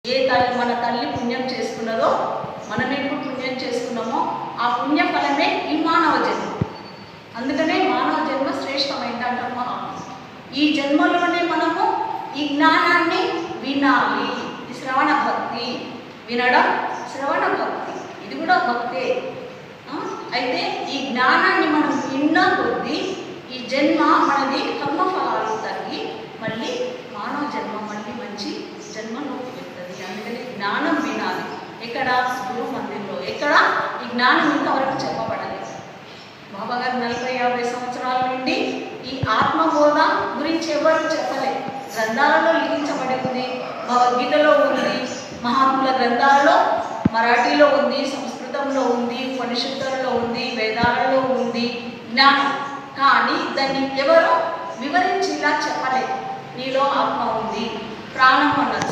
మన తల్లి పుణ్యం చేసుకున్నదో మనం ఎప్పుడు పుణ్యం చేసుకున్నామో ఆ పుణ్య ఫలమే ఈ మానవ జన్మ. అందుకనే మానవ జన్మ శ్రేష్టమైంది అంటారు మహాత్ములు. ఈ జన్మలోనే మనము ఈ జ్ఞానాన్ని వినాలి. ఈ శ్రవణ భక్తి, వినడం శ్రవణ భక్తి, ఇది కూడా భక్తే. అయితే ఈ జ్ఞానాన్ని మనం విన్న కొద్దీ ఈ జన్మ మనది కర్మఫలాలు తగ్గి మళ్ళీ మానవ జన్మ మళ్ళీ మంచి జన్మలోకి వెళ్తుంది. అందుకని జ్ఞానం వినాలి. ఎక్కడ? గురు మందిరంలో. ఎక్కడ? ఈ జ్ఞానం ఇంతవరకు చెప్పబడలేదు. బాబా గారు 40-50 సంవత్సరాల నుండి ఈ ఆత్మబోధ గురించి ఎవరు చెప్పలేదు. గ్రంథాలలో లిఖించబడి ఉంది, భగవద్గీతలో ఉంది, మహాత్ముల గ్రంథాలలో మరాఠీలో ఉంది, సంస్కృతంలో ఉంది, ఉపనిషత్తులలో ఉంది, వేదాలలో ఉంది జ్ఞానం. కానీ దాన్ని ఎవరు వివరించి ఇలా చెప్పలేదు. నీలో ఆత్మ ఉంది, ప్రాణం అన్నారు.